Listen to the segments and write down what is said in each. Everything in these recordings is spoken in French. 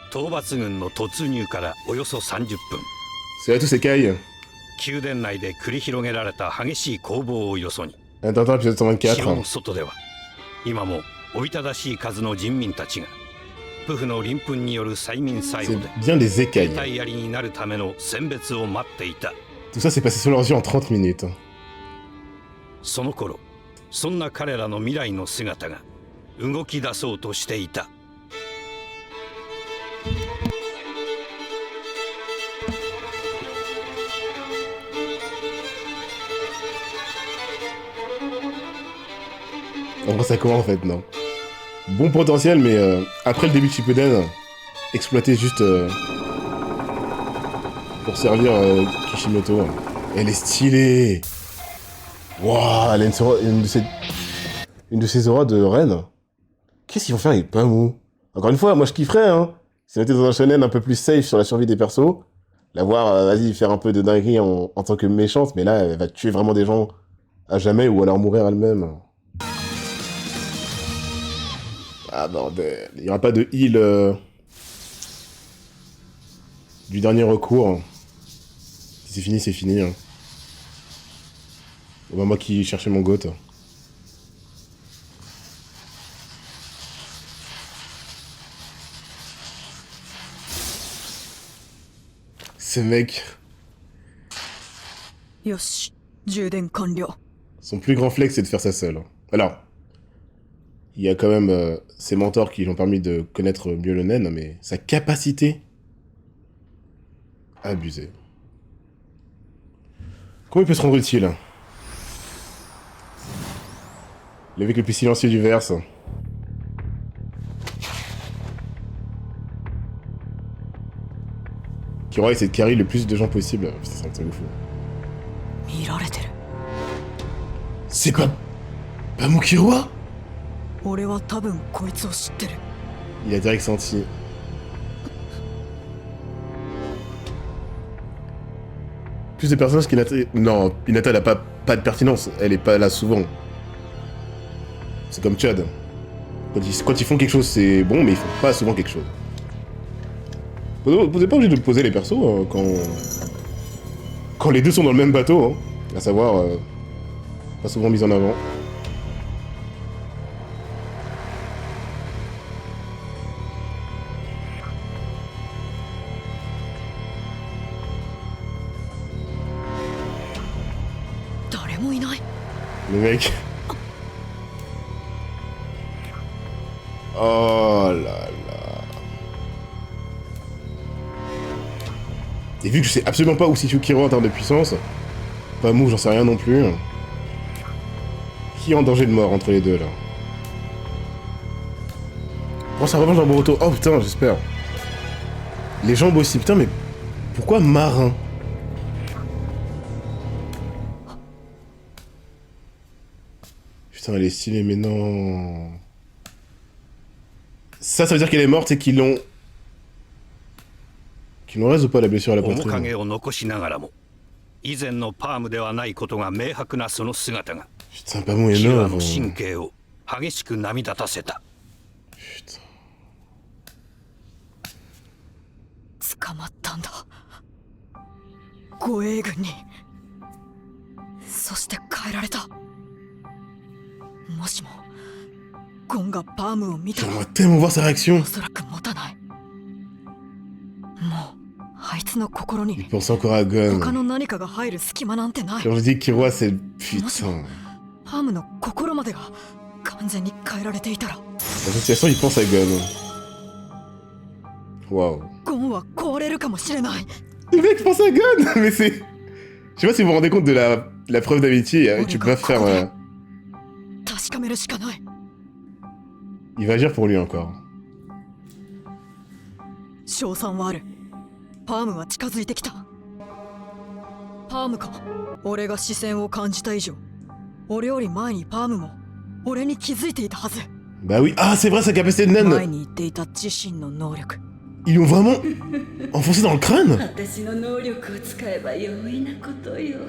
討伐軍の突入からおよそ30分。 C'est là tous ces cailles. 宮殿内で繰り広げられた激しい攻防をよそに、 Attends, épisode 城の 124. 外では今もおびただしい数の人民たちがプフの鱗粉による催眠作用 C'est で bien des 兵 écailles. 隊槍になるための選別を待っていた。 Tout ça, c'est passé sous leurs yeux en 30 minutes. その頃、そんな彼らの未来の姿が動き出そうとしていた。 En vrai, ça commence en fait, non. Bon potentiel, mais après le début de Shippuden, exploité juste pour servir Kishimoto. Elle est stylée. Waouh, elle a une de ses auras de reine. Qu'est-ce qu'ils vont faire avec Pamou? Encore une fois, moi je kifferais, hein. Si on était dans un shonen un peu plus safe sur la survie des persos, la voir, vas-y, faire un peu de dinguerie en tant que méchante, mais là, elle va tuer vraiment des gens à jamais ou alors mourir elle-même. Ah bordel, il n'y aura pas de heal du dernier recours. Si c'est fini, c'est fini. Hein. Bah, moi qui cherchais mon goth. Ce mec. Yoshi, 充電完了。 Son plus grand flex, c'est de faire ça seul. Alors, il y a quand même ses mentors qui lui ont permis de connaître mieux le naine, mais sa capacité... Abusé. Comment il peut se rendre utile? Le mec le plus silencieux du verse. Qui aura essayé de carry le plus de gens possible. Putain, c'est un truc de fou. 見られてる。 C'est pas... Pamukirua? 俺は多分こいつを知ってる。 Il a direct senti. Plus de personnages qu'Hinata... Non, Hinata elle a pas de pertinence. Elle est pas là souvent. C'est comme Chad. Quand ils font quelque chose, c'est bon, mais ils font pas souvent quelque chose. Vous n'êtes pas obligé de poser les persos hein, quand les deux sont dans le même bateau. Hein. À savoir, pas souvent mis en avant. Le mec. Oh là là. Et vu que je sais absolument pas où situe Kiro en termes de puissance, pas mou, j'en sais rien non plus. Qui est en danger de mort entre les deux là? Oh, ça revanche dans Boruto. Oh putain, j'espère. Les jambes aussi. Putain, mais pourquoi marin? Putain, elle est stylée, mais non. Ça veut dire qu'elle est morte et qu'ils l'ont... Qu'ils l'ont raise ou pas la blessure à la poitrine? 以前のパームではないことが明白なその姿が Putain, pas mon キラ énorme. の神経を激しく波立たせた。 Putain. 捕まったんだ。護衛軍に。そして変えられた。もしもゴンがパームを見たら J'aimerais tellement voir sa réaction. おそらく持たない。もうあいつの心 Il に pense encore à Gon. 他の何かが入る隙間なんてない。 Quand je dis Killua, c'est... Putain. パームの心までが完全に変えられていたら La situation, il pense à Gon. Waouh. ゴンは壊れるかもしれない。 Le mec pense à Gon. Mais c'est... Je sais pas si vous vous rendez compte de la preuve d'amitié. Tu peux pas faire... 確かめるしかない。 Il va agir pour lui encore. 賞賛はある。パームは近づいてきた。パームか。俺が視線を感じた以上、俺より前にパームも俺に気づいていたはず。 Bah oui. Ah, c'est vrai, sa capacité de 前 naine. に言っていた自身の能力。 Ils l'ont vraiment enfoncé dans le crâne. 私の能力を使えば容易なことよ。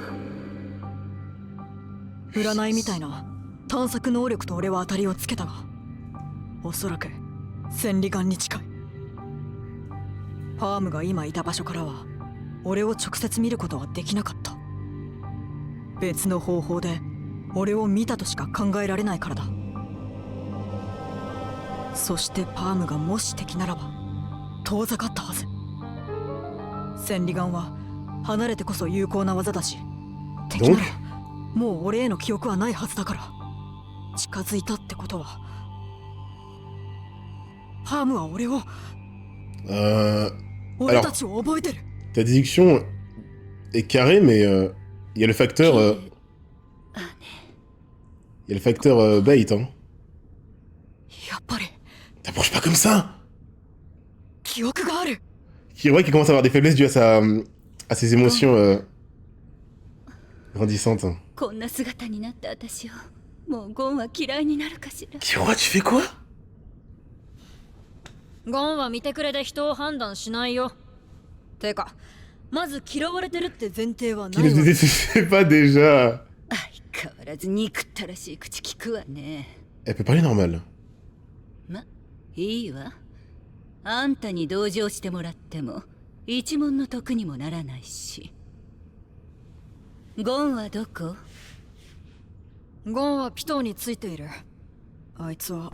占いみたいな探索能力と俺は当たりをつけたが、おそらく千里眼に近い。パームが今いた場所からは俺を直接見ることはできなかった。別の方法で俺を見たとしか考えられないからだ。そしてパームがもし敵ならば遠ざかったはず。千里眼は離れてこそ有効な技だし、敵ならもう俺への記憶はないはずだから、近づいたってことはパームは俺を、俺たちを覚えてる。 Ta déduction est carrée, mais il y a le facteur. Il y a le facteur bait, hein. やっぱり T'approches pas comme ça! 記憶がある。 Killua qui commence à avoir des faiblesses dues à ses émotions grandissantes. こんな姿になった私をもうゴンは嫌いになるかしら。 Killua, tu fais quoi? ゴンは見てくれで人を判断しないよ。てかまず嫌われてるって前提はないわ。 Qui ne détestait pas déjà? 相変わらず憎ったらしい口聞くわね。 Elle peut parler normal. ま、いいわ。あんたに同情してもらっても一文の得にもならないし。ゴンはどこ？ゴンはピトーについている。あいつは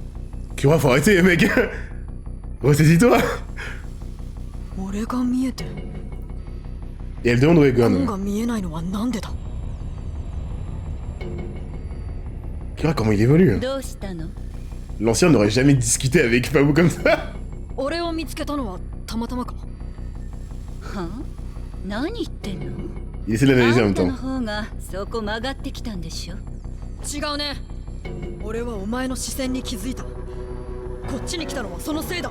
Killua, faut arrêter, mec! Ressaisis-toi! 俺が見えて Et elle demande où est ゴン Gon. が見えないのはなんでだ。 Killua, comment il évolue? どうしたの？ L'ancien n'aurait jamais discuté avec Pabu comme ça! 俺を見つけたのはたまたまか。は？何言ってんの？ Il essaie de l'analyser en あ même んたの temps. 方がそこ曲がってきたんでしょ。違うね。俺はお前の視線に気づいた。こっちに来たのはそのせいだ。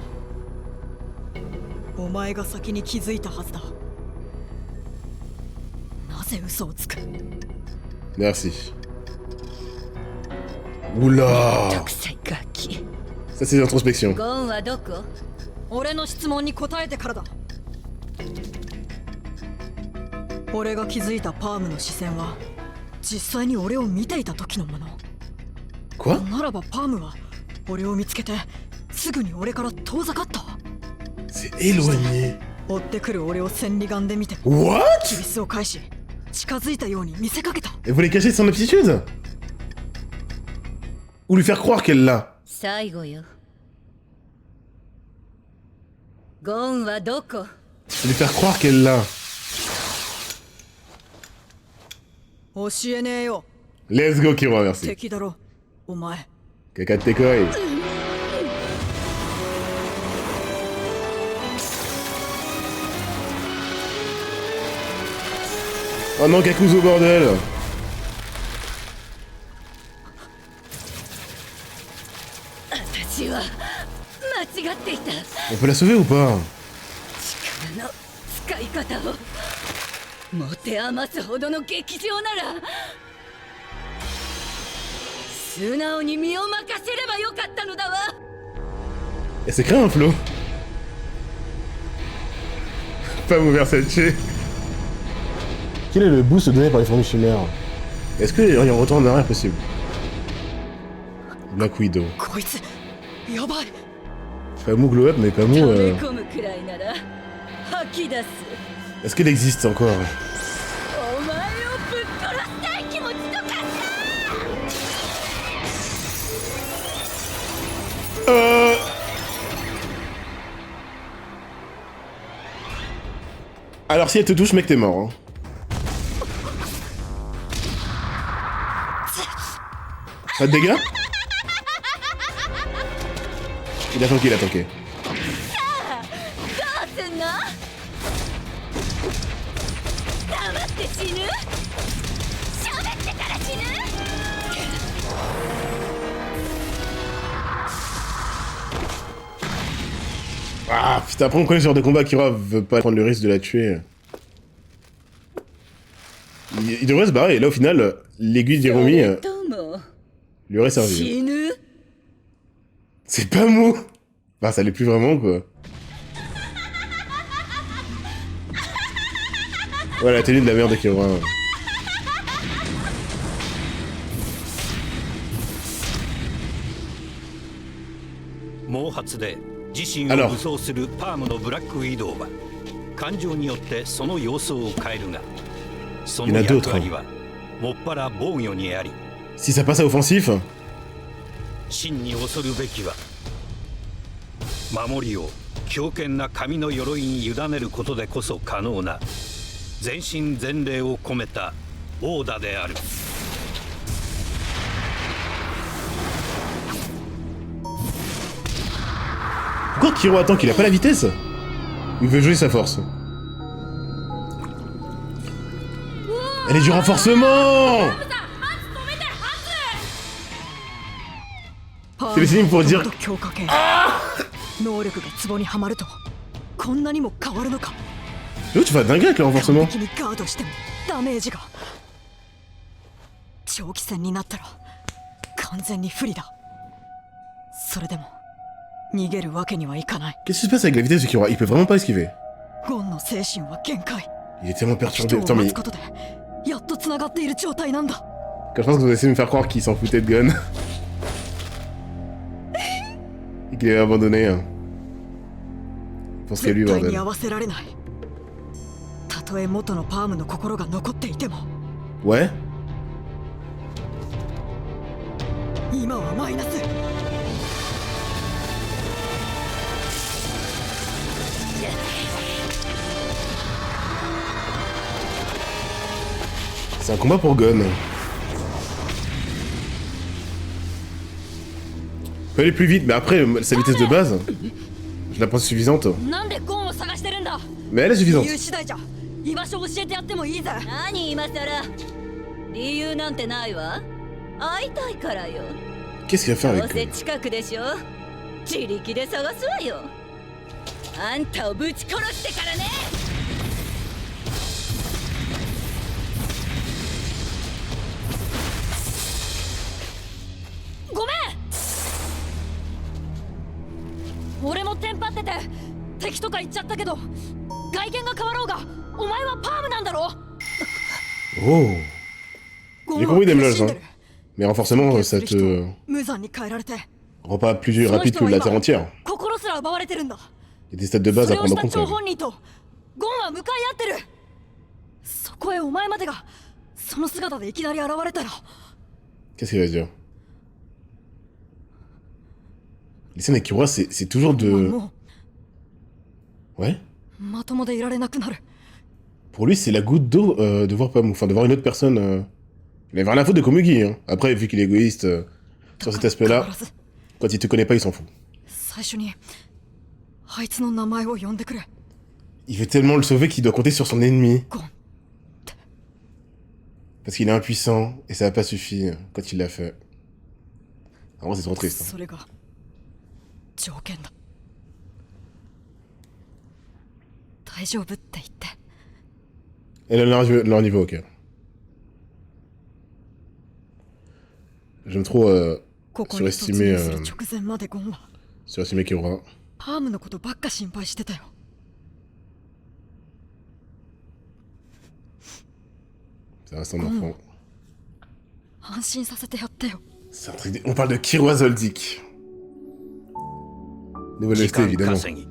お前が先に気づいたはずだ。なぜ嘘をつく？ Merci. Oula! 臭いガキ。 Ça, c'est l'introspection. ゴンはどこ？俺の質問に答えてからだ。俺が気づいたパームの視線は実際に俺を見ていた時のもの。 Quoi? ならばパームは俺を見つけてすぐに俺から遠ざかった。 C'est éloigné. 追ってくる俺を千里眼で見て What? キビスを返し近づいたように見せかけた。 Elle voulait cacher son aptitude? Ou lui faire croire qu'elle l'a? 最後よ。ゴンはどこ？ Lui faire croire qu'elle l'a. 教えねえよ。 Let's go, Killua, merci. 敵だろお前。 Caca de tes couilles. Oh non, Kakuzu, bordel! 私は間違っていた。 On peut la sauver ou pas? 力の使い方を持て余すほどの劇場なら素直に身を任せればよかったのだわ。 Elle s'est créé un flow. Pas mauvais Versace. Quel est le boost donné par les fourmis chimères? Est-ce que y en retourne en arrière possible? Black Widow. こいつやばい。 Pas mou glow up, mais pas 溜 mou. め込むくらいなら吐き出す。 Est-ce qu'elle existe encore? お前をぶっ殺したい気持ちとかさ。 Alors si elle te touche, mec, t'es mort. Hein. Pas de dégâts? Il a tanké, il a tanké. どうすんの？黙って死ぬ？喋ってから死ぬ？ Ah putain, après on connaît ce genre de combat, Killua veut pas prendre le risque de la tuer. Il devrait se barrer, et là au final, l'aiguille d'Hiromi どうも lui aurait servi. 死ぬ？ C'est pas mou! Bah ça l'est plus vraiment quoi. Ouais, la tenue de la merde de Killua. 毛髪で自身を武装するパームのブラックウィドウは感情によってその様相を変えるが、そ Il y の en a 役 d'autres. 割はもっぱら防御にあり、 Si ça passe à offensif, 真に恐るべきは守りを強堅な神の鎧に委ねることでこそ可能な全身全霊を込めたオーダである。 pourquoi Kiro attend qu'il a pas la vitesse? Il veut jouer sa force. Elle est du renforcement! C'est le signe pour dire... 能力が壺にはまるとこんなにも変わるのか。 Oh, tu vas dinguer avec le renforcement. 完璧にガードしてもダメージが長期戦になったら完全に不利だ。それでも逃げるわけにはいかない。 Qu'est-ce qui se passe avec la vitesse de Kiro? Il peut vraiment pas esquiver. ゴンの精神は限界。 Il est tellement 人 perturbé. を Attends, 待 mais つことでやっと繋がっている状態なんだ。 quand je pense que vous essayez de me faire croire qu'il s'en foutait de Gon. Et qu'il avait abandonné. Hein. Je pense que lui, 絶対に bordel. 合わせられない。たとえ元のパームの心が残っていても Ouais? 今はマイナス。 C'est un combat pour Gon. Il peut aller plus vite, mais après, sa vitesse de base, je la pense suffisante. なんでゴンを探してるんだ。 Mais elle est suffisante. 理由次第じゃ居場所教えてやってもいいぜ。何今さら理由なんてないわ。会いたいからよ。 Qu'est-ce qu'il va faire どう avec せ Gon? 近くでしょ。自力で探すわよ。あんたをぶち殺してからね。ごめん。俺もテンパってて敵とか言っちゃったけど、外見が変わろうがお前はパームなんだろ。 Oh! ゴ J'ai ンは compris des 苦 menaces, しん hein. でる。 Mais renforcément, 経験 ça する人 te を無残に変えられて、 rend pas plus その rapide 人 que は la 今 terre entière. 心すら奪われてるんだ。 Il y a des stats de base そ à れを prendre し en た compte 張 quand même. 本人とゴンは向かい合ってる。そこへお前までがその姿でいきなり現れたら。 Qu'est-ce qu'il va dire? Les scènes avec Kiro, c'est toujours お前 de... も Ouais? うまともでいられなくなる。 Pour lui, c'est la goutte d'eau de voir Pamou. Enfin, de voir une autre personne... Il avait rien à foutre de Komugi, hein. Après, vu qu'il est égoïste sur cet 変 aspect-là, わらず quand il te connaît pas, il s'en fout. 最初にあいつの名前を呼んでくれ。 Il veut tellement le sauver qu'il doit compter sur son ennemi. ゴン。 Parce qu'il est impuissant, et ça n'a pas suffi quand il l'a fait. En vrai, c'est trop triste. Hein. それが条件だ。大丈夫って言って。 Elle a leur niveau, ok. J'aime trop ここに突 surestimer, 入する直前までゴンは surestimer Kiro. パームのことばっか心配してたよ。 Ça reste un enfant. 安心させてやってよ。 C'est un truc On parle de Kiro Azoldyck. Nouvelle 時 OST, 間 évidemment. 稼ぎ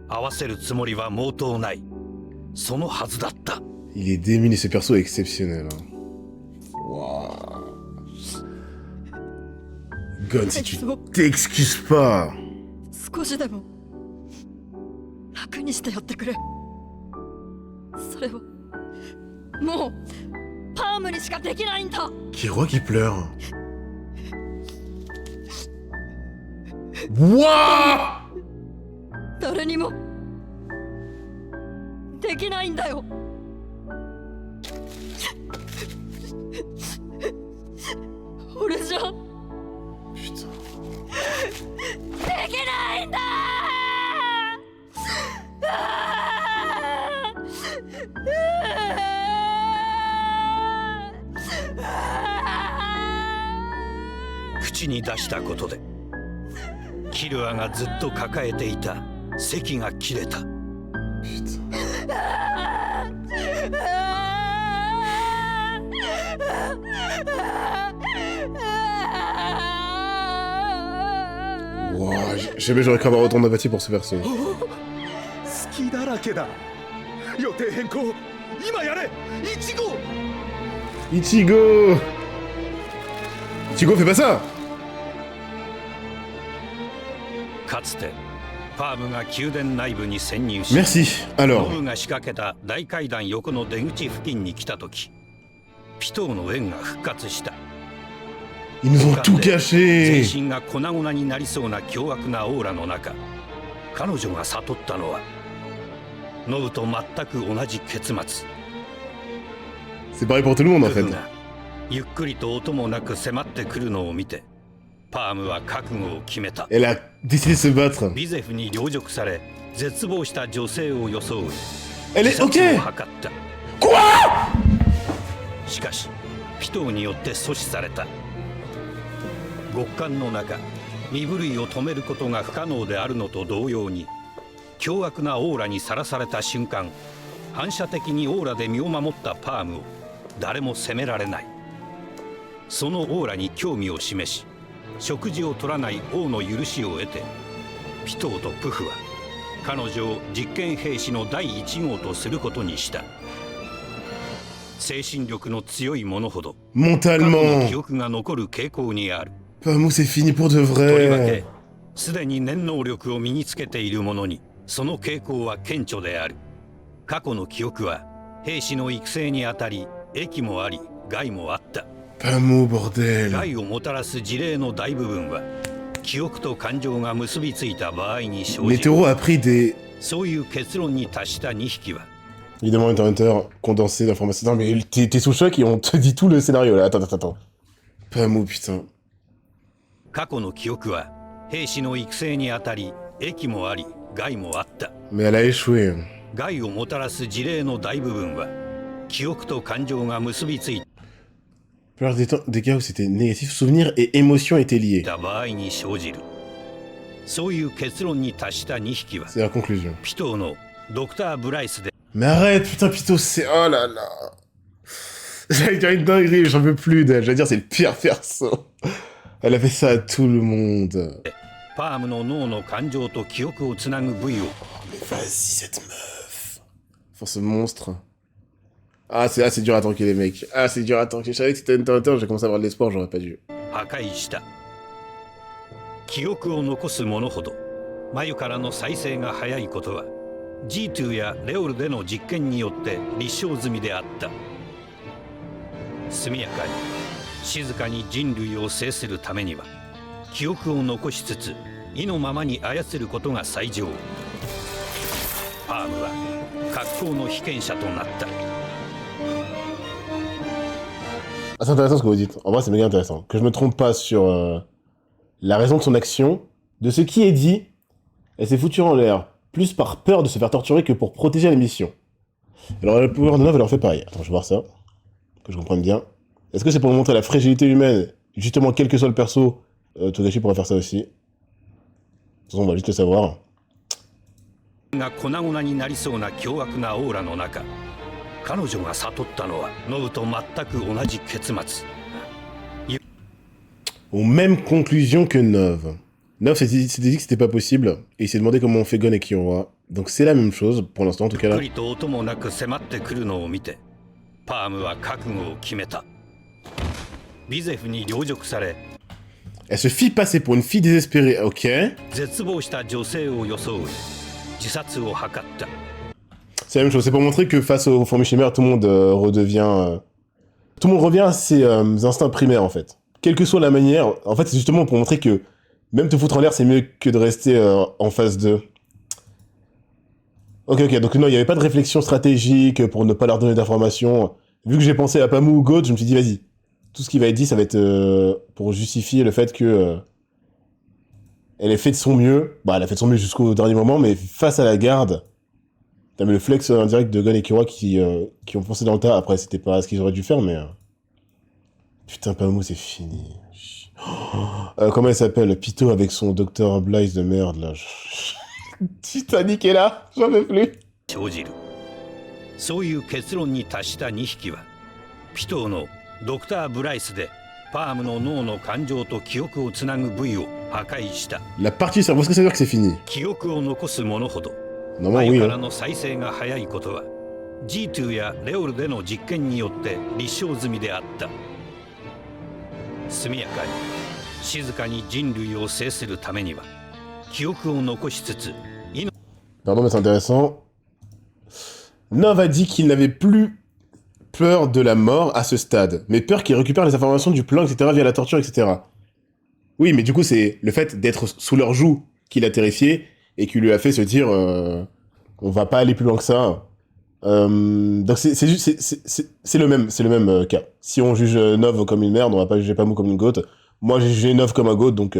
合わせるつもりは毛頭ない。そのはずだった。 Il est démuni, ce perso est exceptionnel. Hein. Waouh. Gon, si tu t'excuses pas. 少しでも楽にしてやってくれ。それはもうパームにしかできないんだ。 Kiro qui pleure. Wouah! 誰にもできないんだよ。俺じゃ Putain. できないんだ。口に出したことでキルアがずっと抱えていた咳が切れた。 Putain. Wow, jamais j'aurais cru avoir autant d'empathie pour ce perso. 好きだらけだ。予定変更今やれ1号 Ichigo Ichigo, fais pas ça かつてパームが宮殿内部に潜入し Merci. ノ Alors, ブが仕掛けた大階段横の出口付近に来た時ピトーの円が復活した ils nous ont tout 全 caché. 身が粉々になりそうな凶悪なオーラの中彼女が悟ったのはノブと全く同じ結末 C'est pareil pour tout le monde en ク fait. フがゆっくりと音もなく迫ってくるのを見てパームは覚悟を決めた Elle a décidé de se battre. ビゼフに陵辱され絶望した女性を装い Elle 自 est 殺を図 ok. った Quoi しかしピトーによって阻止された極寒の中身震いを止めることが不可能であるのと同様に凶悪なオーラにさらされた瞬間反射的にオーラで身を守ったパームを誰も責められない。そのオーラに興味を示し食事を取らない王の許しを得てピトーとプフは彼女を実験兵士の第1号とすることにした。精神力の強い者ほど過去の Mentalement. 記憶が残る傾向にある。 Pamou, c'est fini pour de とりわけ vrai. すでに念能力を身につけている者にその傾向は顕著である。過去の記憶は兵士の育成にあたり益もあり害もあった。 Pamou, bordel. 害をもたらす事例の大部分は記憶と感情が結びついた場合に生じる。 Netero a pris des... そういう結論に達した2匹は Évidemment, interrupteur condensé d'informations. Non, mais t'es sous choc et on te dit tout le scénario là. Attends. Pamou, putain. 過去の記憶は兵士の育成にあたり益もあり害もあった。 Mais elle a échoué. 害をもたらす事例の大部分は記憶と感情が結びつい La plupart des cas où c'était négatif, souvenirs et émotions étaient liés. た場合に生じる。そういう結論に達した2匹は C'est la conclusion. ピトーのドクター・ブライスで Mais arrête, putain, Pito, c'est... Oh là là. J'allais dire une dinguerie, mais j'en peux plus d'elle. J'allais dire, c'est le pire perso. Elle a fait ça à tout le monde. パームの脳の感情と記憶をつなぐ部位を Mais vas-y, cette meuf. Enfin, ce monstre. Ah, c'est dur à tanker, les mecs. Ah, c'est dur à tanker. Je savais que c'était une Hunter, j'ai commencé à avoir de l'espoir, j'aurais pas dû. 破壊した。記憶を残す者ほど眉からの再生が早いことは G2 やレオルでの実験によって立証済みであった。速やかに静かに人類を制するためには記憶を残しつつ意のままに操ることが最上。パームは格好の被験者となった。 Ah, c'est intéressant ce que vous dites. En vrai, c'est méga intéressant. Que je me trompe pas sur la raison de son action. De ce qui est dit, elle s'est foutue en l'air. Plus par peur de se faire torturer que pour protéger la mission. Alors, le pouvoir de Nov, elle leur fait pareil. Attends, je vais voir ça. Que je comprenne bien. Est-ce que c'est pour montrer la fragilité humaine? Justement, quel que soit le perso, Togashi pourrait faire ça aussi. De toute façon, on va juste le savoir. が粉々になりそうな凶悪なオーラの中彼女が悟ったのはノブと全く同じ結末。 Aux mêmes conclusions que Nov. Nov s'était dit que c'était pas possible, et il s'est demandé comment on fait Gon et Kiora. Donc c'est la même chose, pour l'instant en tout cas ゆっ là. くりと音もなく迫ってくるのを見てパームは覚悟を決めた。ビゼフに陵辱され Elle se fit passer pour une fille désespérée, ok. 絶望した女性を装い自殺を図った。 C'est la même chose, c'est pour montrer que face aux fourmis chimères, tout le monde redevient... tout le monde revient à ses instincts primaires en fait. Quelle que soit la manière, en fait c'est justement pour montrer que même te foutre en l'air c'est mieux que de rester en phase 2. Ok, donc non, il n'y avait pas de réflexion stratégique pour ne pas leur donner d'informations. Vu que j'ai pensé à Pamou ou God, je me suis dit vas-y, tout ce qui va être dit ça va être pour justifier le fait que... elle ait fait de son mieux, bah elle a fait de son mieux jusqu'au dernier moment, mais face à la garde... T'as mis le flex indirect de Gon et Kiora qui ont foncé dans le tas. Après, c'était pas ce qu'ils auraient dû faire, mais... Putain, Pamou, c'est fini. Comment elle s'appelle? Pito avec son Dr. Blaze de merde, là. Titanic est là, j'en veux plus. 生じる。そういう結論に達した2匹はピトーのドクター・ブライスでパームの脳の感情と記憶をつなぐ部位を破壊した。 La partie du cerveau, est-ce que ça veut dire que c'est fini? 記憶を残す者ほど Normalement, 眉 oui. から Hein. の再生が早いことは G2 やレオルでの実験によって立証済みであった。速やかに静かに人類を制するためには記憶を残しつつ。 Pardon, mais c'est intéressant. Nov a dit qu'il n'avait plus peur de la mort à ce stade, mais peur qu'il récupère les informations du plan, etc., via la torture, etc. Oui, mais du coup, c'est le fait d'être sous leur joug qui l'a terrifié et qui lui a fait se dire on va pas aller plus loin que ça. Donc c'est le même cas. Si on juge Nov comme une merde, on va pas juger Pamou comme une goat. Moi, j'ai jugé Nov comme un goat, donc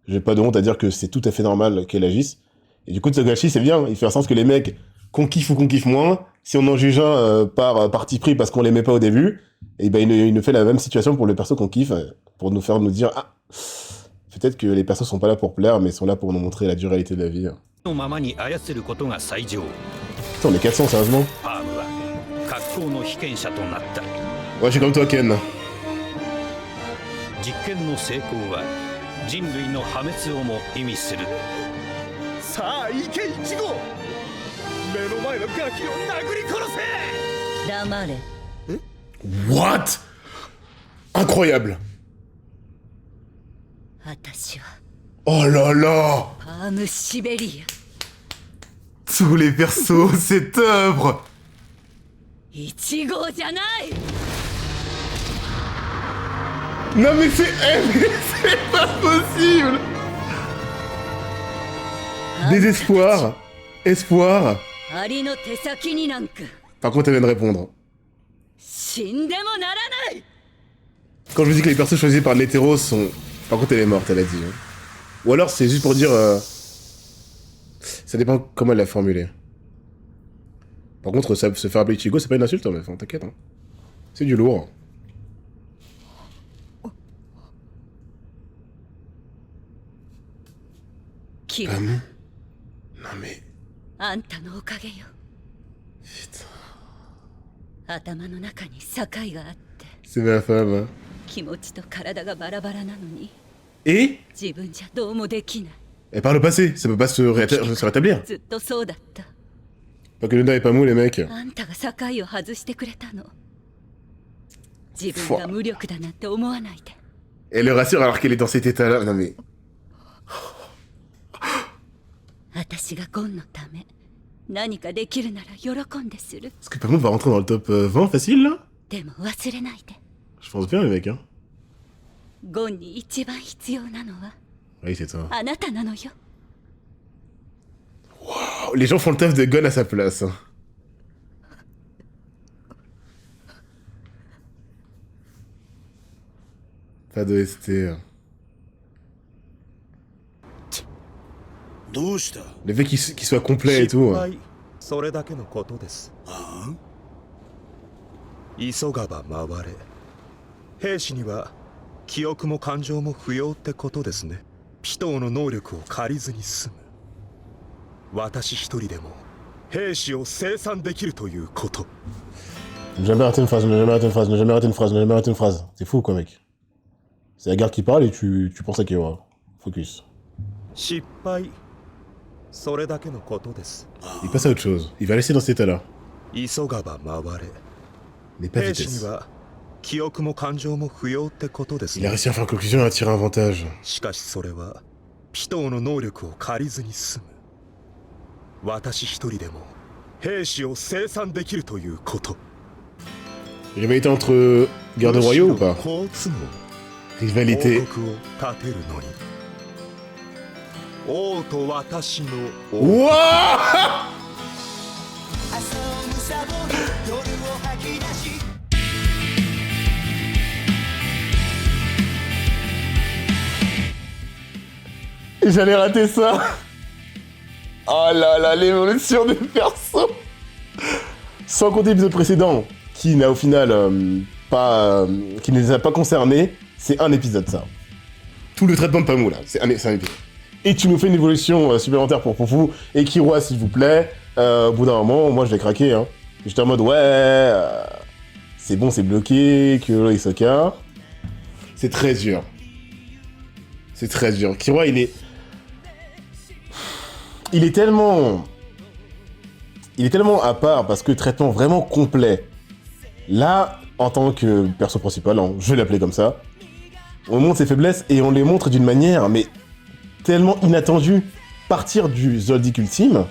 j'ai pas de honte à dire que c'est tout à fait normal qu'elle agisse. Et du coup, Togashi, c'est bien. Il fait en sorte que les mecs qu'on kiffe ou qu'on kiffe moins, si on en juge un par parti pris parce qu'on l'aimait pas au début, et ben il nous fait la même situation pour le perso qu'on kiffe, pour nous faire nous dire ah, peut-être que les persos sont pas là pour plaire, mais sont là pour nous montrer la dure réalité de la vie. Putain, on est 400, sérieusement. Ouais, je suis comme toi, Ken. 実験の成功は人類の破滅をも意味する。さあ行け1号、目の前のガキを殴り殺せ。黙れ。What? Incroyable. 私は Oh là là. パーム・シベリア。 Tous les persos, cette œuvre. 1号じゃない。 Non mais c'est pas possible. Désespoir, espoir. アリの手先になんか Par contre, elle vient de répondre. 死んでもならない。 Quand je vous dis que les persos choisis par l'hétéro sont... Par contre, elle est morte, elle a dit. Hein. Ou alors, c'est juste pour dire... Ça dépend comment elle l'a formulé. Par contre, ça, se faire appeler Ichigo, c'est pas une insulte, hein, mais t'inquiète. Hein. C'est du lourd. Pamou. Non mais... あんたのおかげよ。 Putain... 頭の中に境があって。 C'est ma femme. Hein. 気持ちと体がバラバラなのに。 Et 自分じゃどうもできない。 Et par le passé, ça peut pas se rétablir. ずっとそうだった。 Pas que Luna et Pamou, les mecs. あんたが境を外してくれたの。自分が無力だなんて思わないで。 Elle le rassure alors qu'elle est dans cet état-là. Non mais... 私がゴンのため何かできるなら喜んでする。 Est-ce que Pamou va rentrer dans le top 20 facile, là? でも忘れないで。 Je pense bien, les mecs, hein. ゴンに一番必要なのは Oui, c'est ça. あなたなのよ。 Wow, les gens font le taf de Gon à sa place. Hein. Pas d'OST. Le fait qu'il soit complet et tout. Hein. それだけのことです。急がば回れ。兵士には記憶も感情も不要ってことですね。ピトーの能力を借りずに済む。私一人でも兵士を生産できるということ。Ne jamais arrêter une phrase, ne jamais arrêter une phrase, ne jamais arrêter une phrase, ne jamais arrêter une phrase. C'est fou quoi, mec. C'est la garde qui parle et tu penses à Kyowa. Focus. 失敗。それだけのことです。Il passe à autre chose. Il va rester dans cet état-là. 急がば回れ。 Mais pas 兵士 vitesse. には記憶も感情も不要ってことです Il a ね。 réussi à faire une conclusion et à tirer un avantage. しかしそれはピトーの能力を借りずに済む。私一人でも兵士を生産できるということ。 Rivalité entre gardes royaux ou pas? 好都合。 Rivalité. 王国を建てるのに。王と私の王。 Wouah! J'allais rater ça. Oh là là, l'évolution des persos. Sans compter l'épisode précédent, qui n'a au final qui ne les a pas concernés, c'est un épisode ça. Tout le traitement de Pamou là, c'est un épisode. Et tu nous fais une évolution supplémentaire pour Poufou et Killua s'il vous plaît. Au bout d'un moment, moi je vais craquer. Hein. J'étais en mode ouais, c'est bon, c'est bloqué, Kyoto Hisoka. C'est très dur. C'est très dur. Killua il est tellement... il est tellement à part parce que traitement vraiment complet. Là, en tant que perso principal, hein, je vais l'appeler comme ça, on montre ses faiblesses et on les montre d'une manière, mais tellement inattendue. Partir du Zoldyck ultime,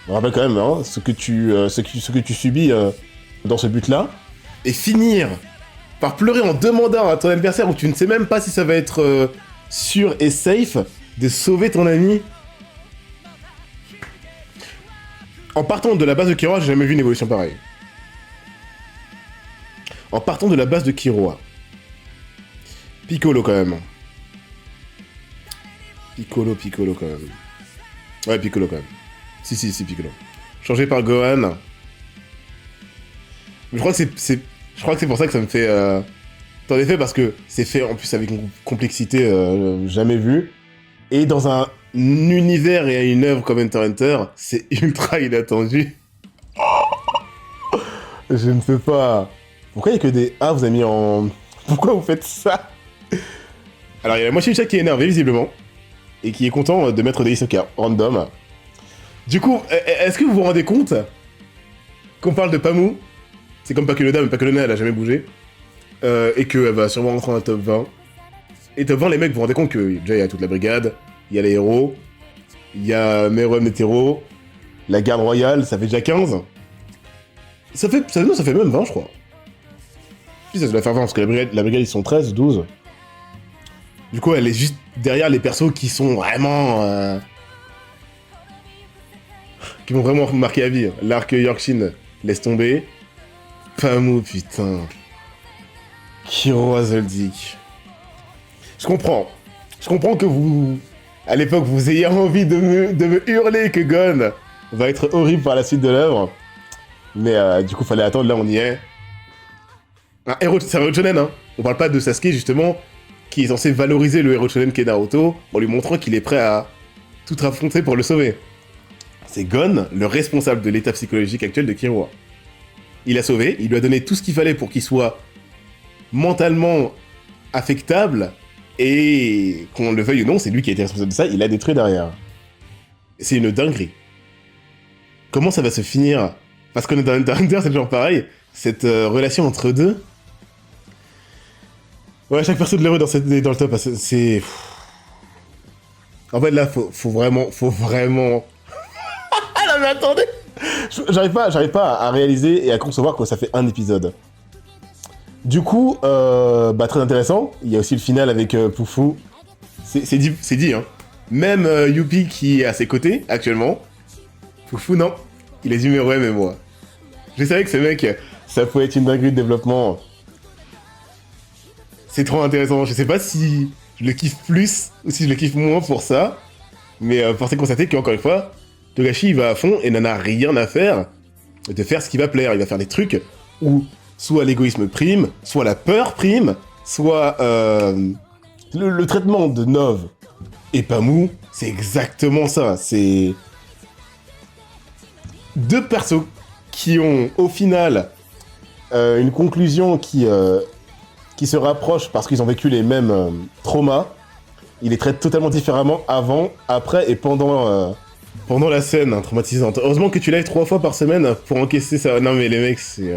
je me rappelle quand même hein, ce que tu subis dans ce but-là, et finir par pleurer en demandant à ton adversaire où tu ne sais même pas si ça va être sûr et safe de sauver ton ami. En partant de la base de Kiroa, j'ai jamais vu une évolution pareille. En partant de la base de Kiroa. Piccolo quand même. Piccolo quand même. Ouais, Piccolo quand même. Si, Piccolo. Changé par Gohan. Je crois que c'est pour ça que ça me fait tant d'effet, parce que c'est fait en plus avec une complexité jamais vue. Et dans un univers et à une œuvre comme Hunter x Hunter, c'est ultra inattendu. Je ne peux pas... Pourquoi il n'y a que des A, vous avez mis en... Pourquoi vous faites ça? Alors il y a la moitié du chat qui est énervé visiblement, et qui est content de mettre des Hisoka random. Du coup, est-ce que vous vous rendez compte qu'on parle de Pamou? C'est comme Pakuloda, mais Pakuloda elle a jamais bougé. Et qu'elle va sûrement rentrer dans le top 20. Et top 20, les mecs, vous vous rendez compte que déjà il y a toute la brigade, il y a les héros, il y a Meruem Netero, la garde royale, ça fait déjà 15. Ça fait même 20, je crois. Puis ça doit faire 20, parce que la brigade ils sont 13, 12. Du coup, elle est juste derrière les persos qui sont vraiment... qui vont vraiment marquer la vie. L'arc Yorkshin, laisse tomber. Pamou, putain. Kiroa Zoldyck. Je comprends que vous, à l'époque, vous ayez envie de me hurler que Gon va être horrible par la suite de l'œuvre. Mais du coup, fallait attendre, là on y est. C'est un héros shonen, hein. On parle pas de Sasuke, justement, qui est censé valoriser le héros shonen qu'est Naruto, en lui montrant qu'il est prêt à tout affronter pour le sauver. C'est Gon, le responsable de l'état psychologique actuel de Kiroa. Il a sauvé, il lui a donné tout ce qu'il fallait pour qu'il soit mentalement affectable, et qu'on le veuille ou non, c'est lui qui a été responsable de ça, il l'a détruit derrière. C'est une dinguerie. Comment ça va se finir? Parce qu'on est dans Hunter x Hunter, c'est toujours pareil, cette relation entre deux. Ouais, chaque perso de l'héros dans le top, c'est... En fait, là, faut vraiment... Ah non, mais attendez! J'arrive pas à réaliser et à concevoir que ça fait un épisode. Du coup, très intéressant. Il y a aussi le final avec Poufou. C'est dit, hein. Même Youpi qui est à ses côtés, actuellement. Poufou, non. Il est numéro M et moi. Je savais que ce mec, ça pouvait être une dinguerie de développement. C'est trop intéressant. Je sais pas si je le kiffe plus ou si je le kiffe moins pour ça. Mais force est de constater qu'encore une fois, Togashi il va à fond et n'en a rien à faire de faire ce qui va plaire. Il va faire des trucs où soit l'égoïsme prime, soit la peur prime, soit le traitement de Nov et Pamou, c'est exactement ça. C'est deux persos qui ont au final une conclusion qui se rapproche parce qu'ils ont vécu les mêmes traumas. Ils les traitent totalement différemment avant, après et pendant la scène traumatisante. Heureusement que tu live 3 fois par semaine pour encaisser ça. Non mais les mecs, c'est...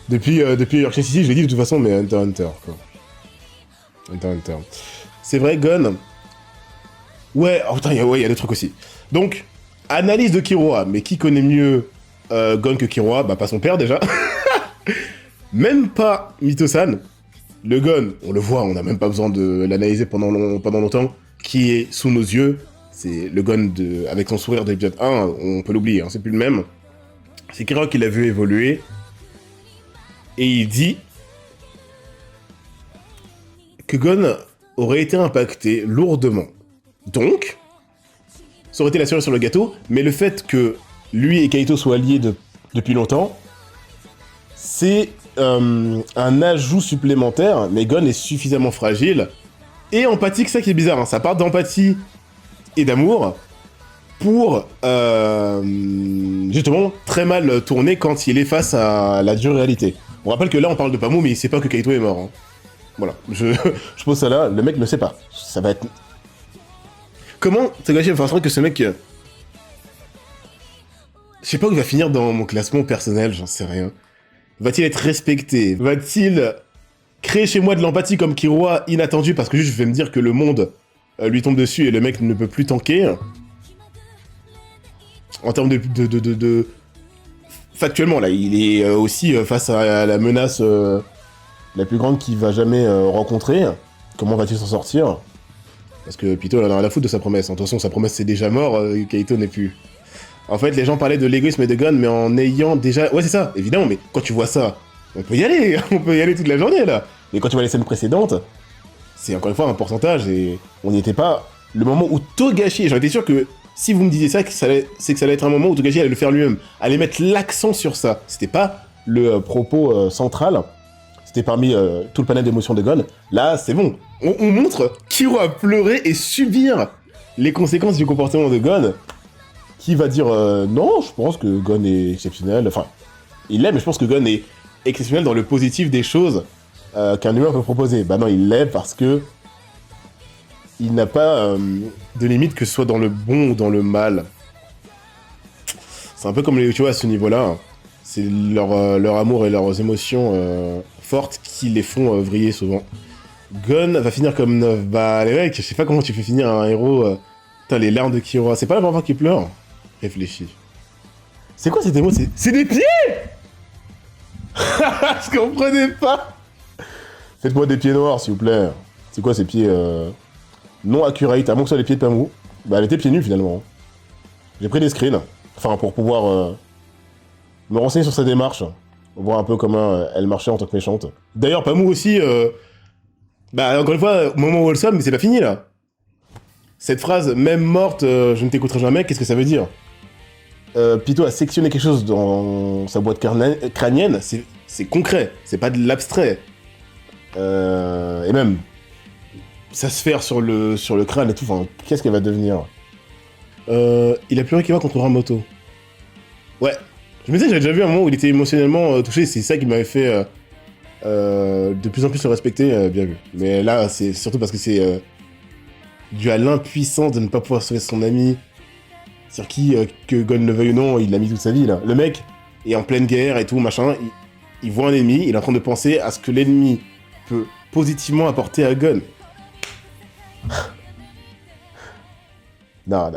Depuis Yorkshire City, je l'ai dit de toute façon, mais Hunter x Hunter, quoi. Hunter x Hunter. C'est vrai, Gon... Ouais, oh putain, il y a des trucs aussi. Donc, analyse de Kiroa, mais qui connaît mieux Gon que Kiroa? Bah pas son père, déjà. Même pas Mito-san. Le Gon, on le voit, on n'a même pas besoin de l'analyser pendant longtemps, qui est sous nos yeux. C'est le Gon avec son sourire de l'épisode 1, on peut l'oublier, hein, c'est plus le même. C'est Kiroa qui l'a vu évoluer. Et il dit que Gon aurait été impacté lourdement. Donc, ça aurait été la cerise sur le gâteau, mais le fait que lui et Kaito soient liés depuis longtemps, c'est un ajout supplémentaire, mais Gon est suffisamment fragile et empathique, ça qui est bizarre, hein. Ça part d'empathie et d'amour pour justement très mal tourner quand il est face à la dure réalité. On rappelle que là on parle de Pamou, mais il sait pas que Kaito est mort, hein. Voilà, je pose ça là, le mec ne sait pas. Ça va être... Comment Togashi va faire en sorte que ce mec... Je sais pas où il va finir dans mon classement personnel, j'en sais rien. Va-t-il être respecté? Va-t-il créer chez moi de l'empathie comme Killua inattendu parce que juste je vais me dire que le monde lui tombe dessus et le mec ne peut plus tanker? En termes de... Factuellement, là, il est aussi face à la menace la plus grande qu'il va jamais rencontrer. Comment va-t-il s'en sortir? Parce que Pito, il en a rien à foutre de sa promesse. De toute façon, sa promesse, c'est déjà mort, Kaito n'est plus. En fait, les gens parlaient de l'égoïsme et de Gon, mais en ayant déjà... Ouais, c'est ça, évidemment, mais quand tu vois ça, on peut y aller, on peut y aller toute la journée, là. Mais quand tu vois les scènes précédentes, c'est encore une fois un pourcentage, et on n'y était pas... Le moment où Togashi, j'en étais sûr que si vous me disiez ça, c'est que ça allait être un moment où Togashi allait le faire lui-même, allait mettre l'accent sur ça. C'était pas le propos central, c'était parmi tout le panel d'émotions de Gon. Là, c'est bon. On montre Killua pleurer et subir les conséquences du comportement de Gon, qui va dire non, je pense que Gon est exceptionnel. Enfin, il l'est, mais je pense que Gon est exceptionnel dans le positif des choses qu'un humain peut proposer. Bah non, il l'est parce que il n'a pas de limite, que ce soit dans le bon ou dans le mal. C'est un peu comme les Uchiwa à ce niveau-là. Hein. C'est leur amour et leurs émotions fortes qui les font vriller souvent. Gon va finir comme neuf. Bah les mecs, je sais pas comment tu fais finir un héros... Putain, les larmes de Killua. C'est pas la première fois qu'il pleure? Réfléchis. C'est quoi cette émo? C'est des pieds. Je comprenais pas. Faites-moi des pieds noirs, s'il vous plaît. C'est quoi ces pieds non accurate, à moins que ce soit les pieds de Pamou? Bah elle était pieds nus finalement. J'ai pris des screens. Enfin, pour pouvoir me renseigner sur sa démarche. Voir un peu comment elle marchait en tant que méchante. D'ailleurs, Pamou aussi... Bah encore une fois, au moment où elle somme, mais c'est pas fini là. Cette phrase, même morte, je ne t'écouterai jamais, qu'est-ce que ça veut dire? Pito a sectionné quelque chose dans sa boîte crânienne, c'est concret, c'est pas de l'abstrait. Et même, sa sphère sur le crâne et tout, enfin, qu'est-ce qu'elle va devenir? Il a pleuré Killua contre Ramoto. Ouais, je me disais, j'avais déjà vu un moment où il était émotionnellement touché, c'est ça qui m'avait fait de plus en plus le respecter, bien vu. Mais là, c'est surtout parce que c'est... dû à l'impuissance de ne pas pouvoir sauver son ami, sur qui, que Gon le veuille ou non, il l'a mis toute sa vie, là. Le mec est en pleine guerre et tout, machin, il voit un ennemi, il est en train de penser à ce que l'ennemi peut positivement apporter à Gon. Non.